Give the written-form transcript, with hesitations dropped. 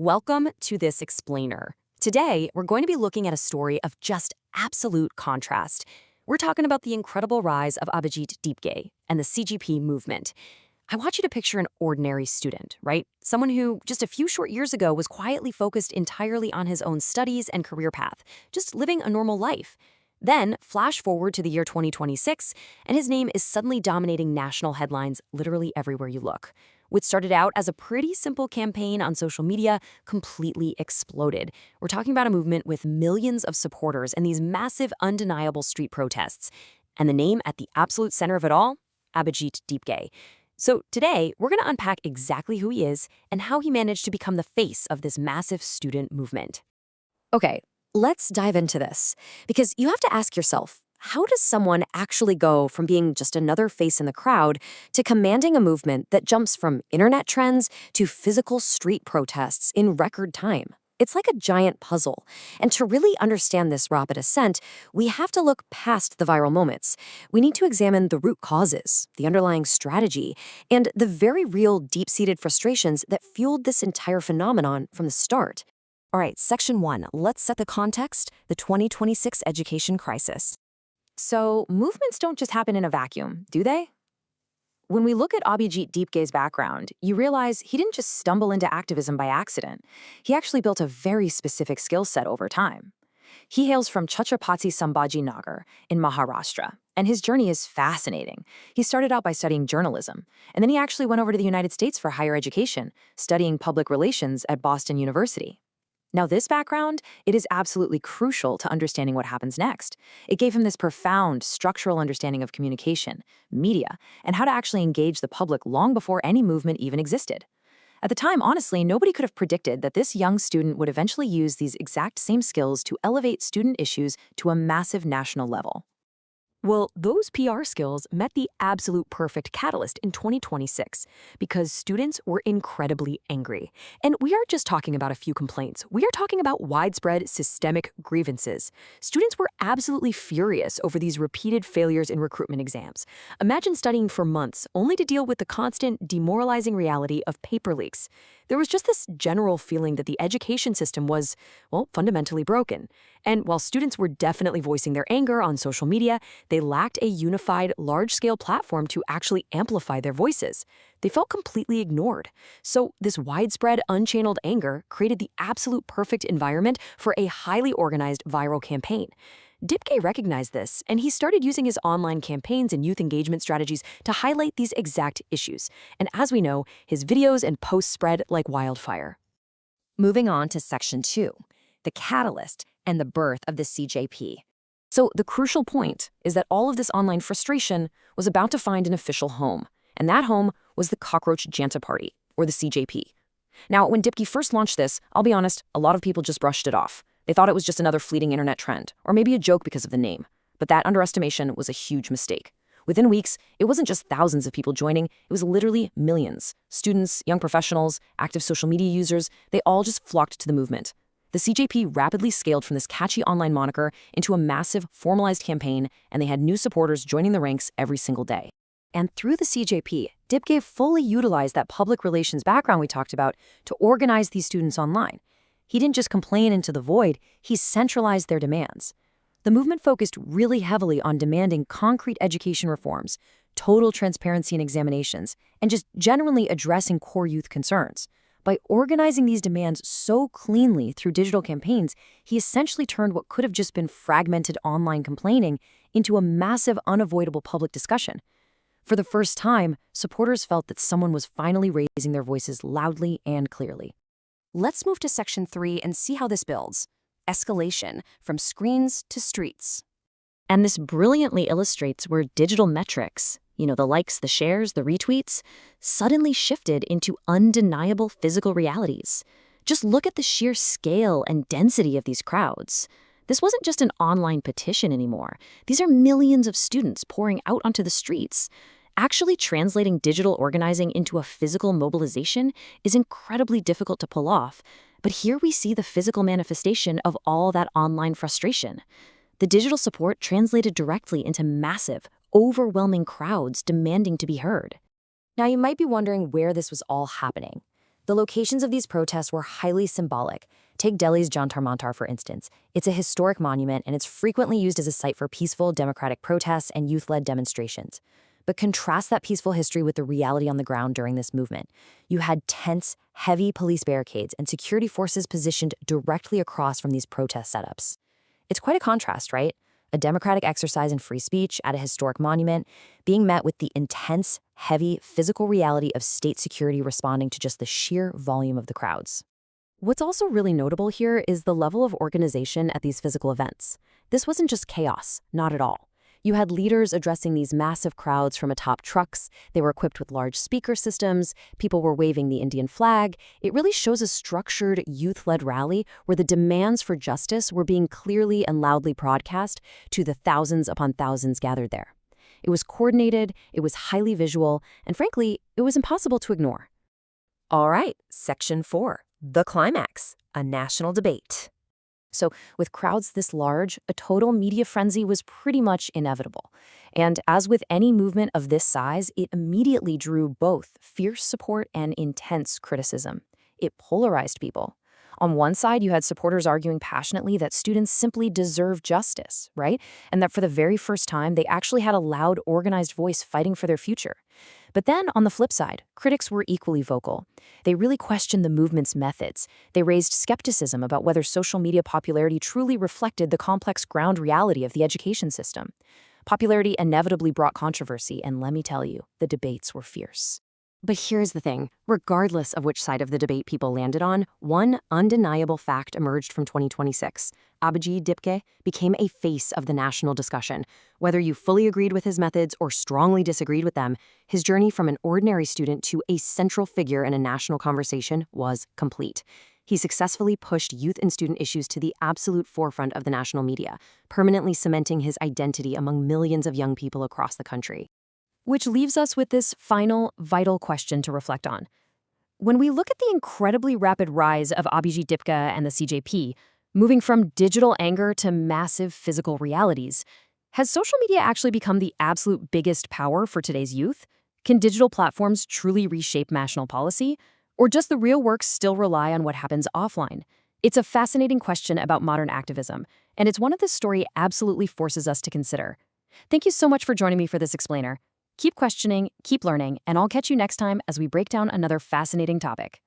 Welcome to this explainer. Today, we're going to be looking at a story of just absolute contrast. We're talking about the incredible rise of Abhijeet Dipke and the CGP movement. I want you to picture an ordinary student, right? Someone who, just a few short years ago, was quietly focused entirely on his own studies and career path, just living a normal life. Then, flash forward to the year 2026, and his name is suddenly dominating national headlines literally everywhere you look. What started out as a pretty simple campaign on social media completely exploded. We're talking about a movement with millions of supporters and these massive, undeniable street protests. And the name at the absolute center of it all? Abhijeet Dipke. So today, we're going to unpack exactly who he is and how he managed to become the face of this massive student movement. Okay, let's dive into this, because you have to ask yourself, how does someone actually go from being just another face in the crowd to commanding a movement that jumps from internet trends to physical street protests in record time? It's like a giant puzzle. And to really understand this rapid ascent, we have to look past the viral moments. We need to examine the root causes, the underlying strategy, and the very real deep-seated frustrations that fueled this entire phenomenon from the start. All right, Section 1. Let's set the context, the 2026 education crisis. So, movements don't just happen in a vacuum, do they? When we look at Abhijeet Dipke's background, you realize he didn't just stumble into activism by accident. He actually built a very specific skill set over time. He hails from Chhatrapati Sambhaji Nagar in Maharashtra, and his journey is fascinating. He started out by studying journalism, and then he actually went over to the United States for higher education, studying public relations at Boston University. Now, this background, it is absolutely crucial to understanding what happens next. It gave him this profound structural understanding of communication, media, and how to actually engage the public long before any movement even existed. At the time, honestly, nobody could have predicted that this young student would eventually use these exact same skills to elevate student issues to a massive national level. Well, those PR skills met the absolute perfect catalyst in 2026 because students were incredibly angry. And we aren't just talking about a few complaints. We are talking about widespread systemic grievances. Students were absolutely furious over these repeated failures in recruitment exams. Imagine studying for months only to deal with the constant, demoralizing reality of paper leaks. There was just this general feeling that the education system was, well, fundamentally broken. And while students were definitely voicing their anger on social media, they lacked a unified, large-scale platform to actually amplify their voices. They felt completely ignored. So this widespread, unchanneled anger created the absolute perfect environment for a highly organized viral campaign. Dipke recognized this, and he started using his online campaigns and youth engagement strategies to highlight these exact issues. And as we know, his videos and posts spread like wildfire. Moving on to Section 2, the catalyst and the birth of the CJP. So the crucial point is that all of this online frustration was about to find an official home, and that home was the Cockroach Janta Party, or the CJP. Now, when Dipke first launched this, I'll be honest, a lot of people just brushed it off. They thought it was just another fleeting internet trend, or maybe a joke because of the name. But that underestimation was a huge mistake. Within weeks, it wasn't just thousands of people joining, it was literally millions. Students, young professionals, active social media users, they all just flocked to the movement. The CJP rapidly scaled from this catchy online moniker into a massive, formalized campaign, and they had new supporters joining the ranks every single day. And through the CJP, Dipke fully utilized that public relations background we talked about to organize these students online. He didn't just complain into the void, he centralized their demands. The movement focused really heavily on demanding concrete education reforms, total transparency in examinations, and just generally addressing core youth concerns. By organizing these demands so cleanly through digital campaigns, he essentially turned what could have just been fragmented online complaining into a massive, unavoidable public discussion. For the first time, supporters felt that someone was finally raising their voices loudly and clearly. Let's move to Section 3 and see how this builds. Escalation from screens to streets. And this brilliantly illustrates where digital metrics, the likes, the shares, the retweets, suddenly shifted into undeniable physical realities. Just look at the sheer scale and density of these crowds. This wasn't just an online petition anymore. These are millions of students pouring out onto the streets. Actually translating digital organizing into a physical mobilization is incredibly difficult to pull off, but here we see the physical manifestation of all that online frustration. The digital support translated directly into massive, overwhelming crowds demanding to be heard. Now you might be wondering where this was all happening. The locations of these protests were highly symbolic. Take Delhi's Jantar Mantar, for instance. It's a historic monument, and it's frequently used as a site for peaceful, democratic protests and youth-led demonstrations. But contrast that peaceful history with the reality on the ground during this movement. You had tense, heavy police barricades and security forces positioned directly across from these protest setups. It's quite a contrast, right? A democratic exercise in free speech at a historic monument being met with the intense, heavy, physical reality of state security responding to just the sheer volume of the crowds. What's also really notable here is the level of organization at these physical events. This wasn't just chaos, not at all. You had leaders addressing these massive crowds from atop trucks. They were equipped with large speaker systems. People were waving the Indian flag. It really shows a structured, youth-led rally where the demands for justice were being clearly and loudly broadcast to the thousands upon thousands gathered there. It was coordinated, it was highly visual, and frankly, it was impossible to ignore. All right, Section 4, the climax, a national debate. So with crowds this large, a total media frenzy was pretty much inevitable. And as with any movement of this size, it immediately drew both fierce support and intense criticism. It polarized people. On one side, you had supporters arguing passionately that students simply deserve justice, right? And that for the very first time, they actually had a loud, organized voice fighting for their future. But then, on the flip side, critics were equally vocal. They really questioned the movement's methods. They raised skepticism about whether social media popularity truly reflected the complex ground reality of the education system. Popularity inevitably brought controversy, and let me tell you, the debates were fierce. But here's the thing. Regardless of which side of the debate people landed on, one undeniable fact emerged from 2026. Abhijeet Dipke became a face of the national discussion. Whether you fully agreed with his methods or strongly disagreed with them, his journey from an ordinary student to a central figure in a national conversation was complete. He successfully pushed youth and student issues to the absolute forefront of the national media, permanently cementing his identity among millions of young people across the country. Which leaves us with this final, vital question to reflect on. When we look at the incredibly rapid rise of Abhijeet Dipke and the CJP, moving from digital anger to massive physical realities, has social media actually become the absolute biggest power for today's youth? Can digital platforms truly reshape national policy? Or does the real work still rely on what happens offline? It's a fascinating question about modern activism, and it's one that this story absolutely forces us to consider. Thank you so much for joining me for this explainer. Keep questioning, keep learning, and I'll catch you next time as we break down another fascinating topic.